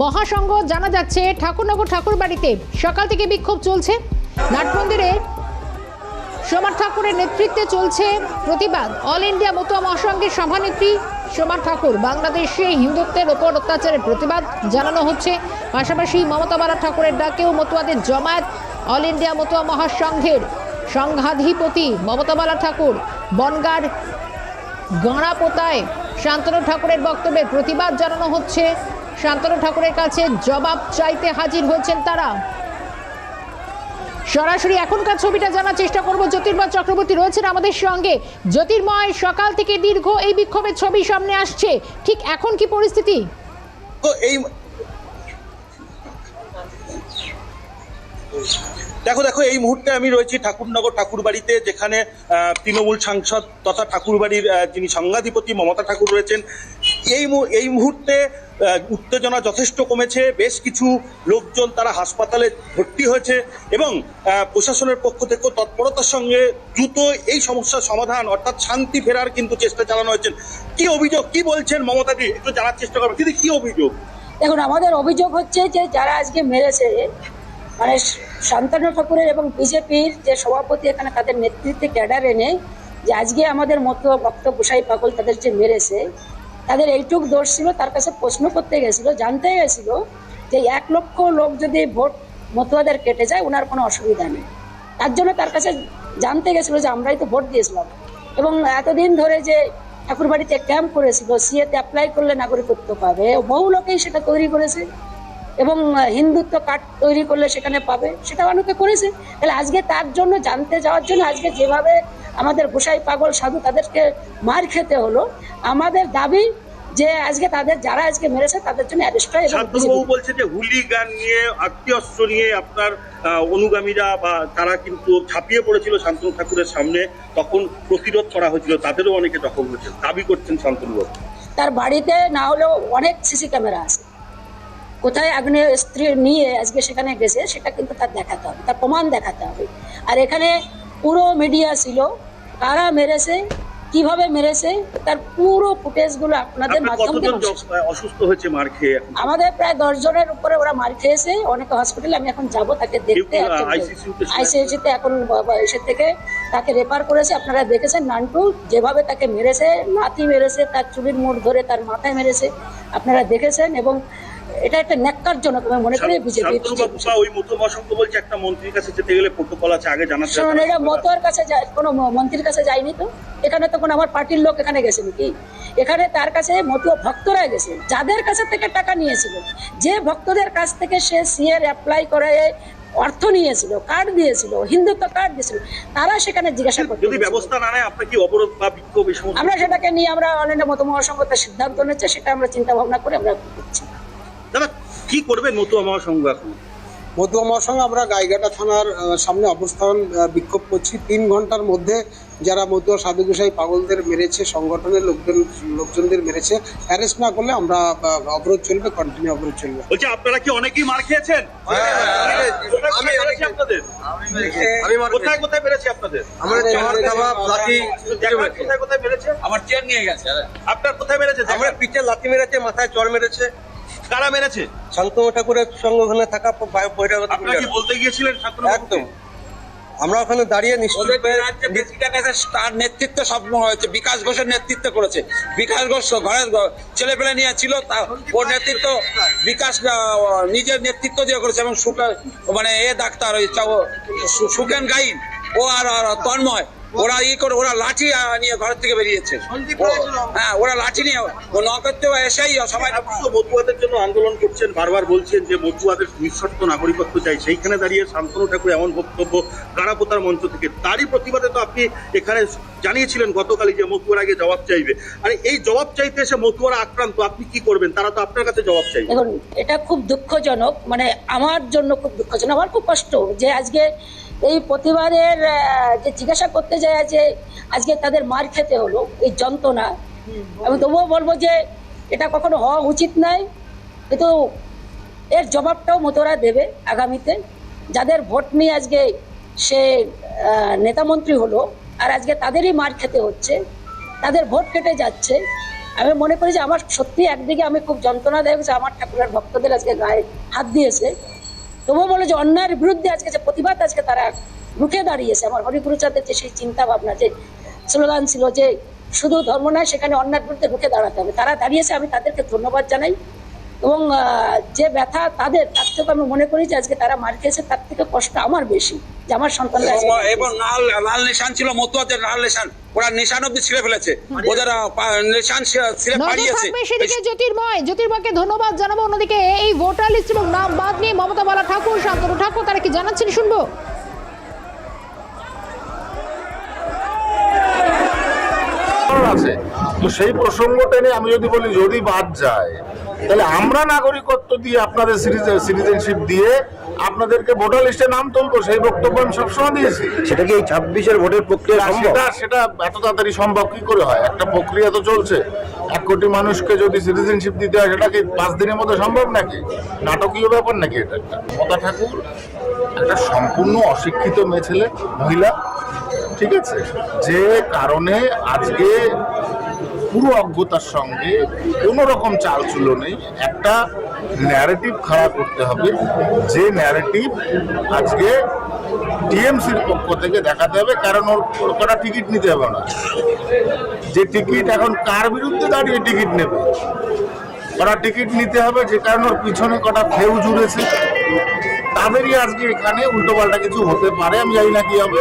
মহাসংঘ জানা যাচ্ছে ঠাকুরনগর ঠাকুরবাড়িতে সকাল থেকে বিক্ষোভ চলছে। নাটমন্দিরে সোমা ঠাকুরের নেতৃত্বে চলছে প্রতিবাদ। অল ইন্ডিয়া মতুয়া মহাসংঘের সভানেত্রী সোমা ঠাকুর বাংলাদেশে হিন্দুত্বের ওপর অত্যাচারের প্রতিবাদ জানানো হচ্ছে। পাশাপাশি মমতা বালা ঠাকুরের ডাকেও মতুয়াদের জমায়েত। অল ইন্ডিয়া মতুয়া মহাসংঘের সংঘাধিপতি মমতা বালা ঠাকুর বনগাঁর গাঁড়াপোতায় শান্তনু ঠাকুরের বক্তব্যের প্রতিবাদ জানানো হচ্ছে। শান্তনু ঠাকুরের কাছে জবাব চাইতে হাজির হয়েছেন তারা। সরাসরি এখনকার ছবিটা জানার চেষ্টা করব। জ্যোতির্ময় চক্রবর্তী রয়েছেন আমাদের সঙ্গে। জ্যোতির্ময়, সকাল থেকে দীর্ঘ এই বিক্ষোভের ছবি সামনে আসছে, ঠিক এখন কি পরিস্থিতি? দেখো এই মুহূর্তে আমি রয়েছি ঠাকুরনগর ঠাকুরবাড়িতে, যেখানে তৃণমূল সাংসদ তথা ঠাকুরবাড়ির যিনি সংঘাধিপতি মমতা ঠাকুর রয়েছেন। এই মুহূর্তে উত্তেজনা যথেষ্ট কমেছে। বেশ কিছু লোকজন তারা হাসপাতালে ভর্তি হয়েছে এবং প্রশাসনের পক্ষ থেকে তৎপরতার সঙ্গে দ্রুত এই সমস্যার সমাধান অর্থাৎ শান্তি ফেরার কিন্তু চেষ্টা চালানো হয়েছে। কি অভিযোগ, কি বলছেন মমতাদি, একটু জানার চেষ্টা করবেন। কিন্তু কি অভিযোগ? দেখুন, আমাদের অভিযোগ হচ্ছে যে যারা আজকে মেরেছে, মানে শান্তনু ঠাকুরের এবং বিজেপির যে সভাপতি এখানে তাদের নেতৃত্বে ক্যাডার এনে যে আজকে আমাদের মতো ভক্ত গোসাই পাগল তাদের যে মেরেছে, তাদের এইটুক দোষ ছিল। তার কাছে প্রশ্ন করতে গেছিল, জানতে গেছিল যে 1 লক্ষ লোক যদি ভোট মতুয়াদের কেটে যায় ওনার কোনো অসুবিধা নেই। তার জন্য তার কাছে জানতে গেছিল যে আমরাই তো ভোট দিয়েছিলাম। এবং এতদিন ধরে যে ঠাকুরবাড়িতে ক্যাম্প করেছিল, সিএতে অ্যাপ্লাই করলে নাগরিকত্ব পাবে, বহু লোকেই সেটা তৈরি করেছে এবং হিন্দুত্ব কার্ড তৈরি করলে সেখানে পাবে, সেটা অনেকে করেছে। তাহলে আজকে তার জন্য জানতে যাওয়ার জন্য আজকে যেভাবে আমাদের গোসাই পাগল সাধু তাদেরকে মার খেতে হলো, আমাদের দাবি যে আজকে তাদের যারা আজকে মেরেছে তাদের জন্য অ্যারেস্ট হয়। শান্তনুবাবু বলছে যে হুলিগান নিয়ে আত্মীয়স্ত্র নিয়ে আপনার অনুগামীরা বা তারা কিন্তু ঝাঁপিয়ে পড়েছিল শান্তনু ঠাকুরের সামনে, তখন প্রতিরোধ করা হয়েছিল, তাদেরও অনেকে জখম হয়েছে দাবি করছেন শান্তনুবাবু। তার বাড়িতে না হলেও অনেক সিসি ক্যামেরা আছে, কোথায় আগ্নেয়াস্ত্র নিয়ে আজকে সেখানে গেছে সেটা কিন্তু তার দেখাতে হবে, তার প্রমাণ দেখাতে হবে। আর এখানে পুরো মিডিয়া ছিল, কারা মেরেছে, কিভাবে মেরেছে, তার পুরো ফুটেজগুলো আপনাদের মাধ্যমে। অসুস্থ হয়েছে মার খেয়ে? আমাদের প্রায় 10 জনের উপরে ওরা মার খেয়েছে, অনেকে হসপিটালে। আমি এখন যাবো তাকে দেখতে, আইসিইউতে এখন এসে থেকে তাকে রেফার করেছে। আপনারা দেখেছেন নান্টু যেভাবে তাকে মেরেছে, লাথি মেরেছে, তার চুলের মুড় ধরে তার মাথায় মেরেছে, আপনারা দেখেছেন। এবং এটা একটা ন্যাক্কারজনক আমি মনে করি বিজেপি। ওই মতুয়া মহাসংঘ বলছে একটা মন্ত্রীর কাছে যেতে গেলে প্রটোকল আছে, আগে জানাতে হবে। এটা মতুয়ার কাছে কোনো মন্ত্রীর কাছে যায়নি তো, এখানে তো কোনো আমার পার্টির লোক এখানে গেছে নাকি? এখানে তার কাছে মতুয়া ভক্তরা গেছে, যাদের কাছে থেকে টাকা নিয়েছিল, যে ভক্তদের কাছ থেকে সে সিএর অ্যাপ্লাই করে অর্থ নিয়েছিল, কার্ড দিয়েছিল, হিন্দুত্ব কার্ড দিয়েছিল, তারা সেখানে জিজ্ঞাসা করতে। যদি ব্যবস্থা না নেয় আপনার কি অবরোধ বা বিক্ষোভ? আমরা সেটাকে নিয়ে আমরা অল ইন্ডিয়া মতুয়া মহাসংঘ তার সিদ্ধান্ত নিচ্ছে, সেটা আমরা চিন্তা ভাবনা করে আমরা করছি। দাদা, কি করবেন মতুয়া মহাসংঘ এখন? মতুয়া মহাসংঘ আমরা গাইঘাটা থানার সামনে অবস্থান বিক্ষোভ করছি। 3 ঘন্টার মধ্যে যারা মতুয়া সাধু গোসাই পাগলদের মেরেছে, সংগঠনের লোকজনদের মেরেছে, অ্যারেস্ট না করলে আমরা অবরোধ চলবে, কন্টিনিউ অবরোধ চলবে। বলছি আপনারা কি অনেকেই মার খেয়েছেন? কোথায় কোথায় মেরেছে আপনাদের? কোথায় মেরেছে? আমার চেয়ার নিয়ে গেছে। আপনার কোথায় মেরেছে? আমার পিঠে লাথি মেরেছে, মাথায় চড় মেরেছে। কারা মেরেছে? শান্তনু ঠাকুরের সংগঠনে থাকা বহিরাগত। আপনারা কি বলতে গিয়েছিলেন? একদম, আমরা ওখানে দাঁড়িয়ে তার নেতৃত্ব সব হয়েছে, বিকাশ ঘোষের নেতৃত্ব করেছে। বিকাশ ঘোষ ঘরের ছেলে পেলে নিয়ে ছিল, ওর নেতৃত্ব বিকাশ নিজের নেতৃত্ব দিয়ে করেছে। এবং মানে ডাক্তার ওই সুকেন গাইন ও আর তন্ময়, ওরা ওরা লাঠি নিয়ে ঘরের থেকে বেরিয়েছে। হ্যাঁ, ওরা লাঠি নিয়ে নগদ এসেই সবাই। মতুয়াদের জন্য আন্দোলন করছেন, বারবার বলছেন যে মতুয়াদের নিঃশর্ত নাগরিকত্ব চাই, সেইখানে দাঁড়িয়ে শান্তনু ঠাকুর এমন বক্তব্য গাড়াপোতার মঞ্চ থেকে, তারই প্রতিবাদে তো আপনি এখানে জানিয়েছিলেন গতকালই যে মতুয়ার আগে জবাব চাইবে। আর এই জবাব চাইতে এসে মতুয়ারা আক্রান্ত, আপনি কি করবেন? তারা তো আপনার কাছে জবাব চাইবে। দেখুন, এটা খুব দুঃখজনক, মানে আমার জন্য খুব দুঃখজনক, আমার খুব কষ্ট যে আজকে এই প্রতিবাদের যে জিজ্ঞাসা করতে যায় যে আজকে তাদের মার খেতে হলো, এই যন্ত্রণা। আমি তবুও বলবো যে এটা কখনো হওয়া উচিত নয়, কিন্তু এর জবাবটাও মতুয়ারা দেবে আগামীতে। যাদের ভোট নিয়ে আজকে সে নেতামন্ত্রী হলো আর আজকে তাদেরই মার খেতে হচ্ছে, তাদের ভোট কেটে যাচ্ছে, আমি মনে করি যে আমার সত্যি একদিকে আমি খুব যন্ত্রণাদায়ক যে আমার ঠাকুরের ভক্তদের আজকে গায়ে হাত দিয়েছে, তবুও বলে যে অন্যায়ের বিরুদ্ধে আজকে যে প্রতিবাদ আজকে তারা রুখে দাঁড়িয়েছে। আমার হরিগুরুচাঁদের যে সেই চিন্তা ভাবনা, যে স্লোগান ছিল যে শুধু ধর্ম নয়, সেখানে অন্যায়ের বিরুদ্ধে রুখে দাঁড়াতে হবে, তারা দাঁড়িয়েছে। আমি তাদেরকে ধন্যবাদ জানাই এবং যে ব্যথা তাদের, তার থেকে আমি মনে করি যে আজকে তারা মার খেয়েছে, তার থেকে কষ্ট আমার বেশি যে আমার সন্তানরা এবং লাল নিশান ছিল, মতুয়াদের লাল নিশান, ওরা নিশান অব্দি ছিঁড়ে ফেলেছে, ওদের নিশান ছিঁড়ে নজর পাড়িয়েছে। থাকবে সেদিকে জ্যোতির্ময়কে ধন্যবাদ জানাবো। অন্যদিকে এই ভোটার লিস্ট এবং নাম বাদ নিয়ে মমতা বালা ঠাকুর, শান্তনু ঠাকুর তারা কি জানাচ্ছেন শুনবো। আছে তো সেই প্রসঙ্গটা নিয়ে আমি যদি বলি যদি বাদ যায়, তাহলে আমরা নাগরিকত্ব দিয়ে আপনাদের সিটিজেনশিপ দিয়ে আপনাদেরকে ভোটার লিস্টে নাম তুলবো, সেই বক্তব্য আমি সবসময় দিয়েছি। সেটা কি এই 26-এর ভোটের প্রক্রিয়া সম্ভব? সেটা এত তাড়াতাড়ি সম্ভব কি করে হয়? একটা প্রক্রিয়া তো চলছে। 1 কোটি মানুষকে যদি সিটিজেনশিপ দিতে হয়, সেটা কি 5 দিনের মধ্যে সম্ভব নাকি? নাটকীয় ব্যাপার নাকি এটা? মমতা ঠাকুর একটা সম্পূর্ণ অশিক্ষিত মেয়ে ছেলে, মহিলা, ঠিক আছে, যে কারণে আজকে পুরো অজ্ঞতার সঙ্গে কোনো রকম চালচুলো নেই, একটা ন্যারেটিভ খাড়া করতে হবে, যে ন্যারেটিভ আজকে টিএমসির পক্ষ থেকে দেখাতে হবে, কারণ ওর কটা টিকিট নিতে হবে না। যে টিকিট এখন কার বিরুদ্ধে দাঁড়িয়ে টিকিট নেবে, ওরা টিকিট নিতে হবে, যে কারণ ওর পিছনে কটা ফেউ জুড়েছে, তাদেরই আজকে এখানে উল্টোপাল্টা কিছু হতে পারে। আমি জানি না কি হবে।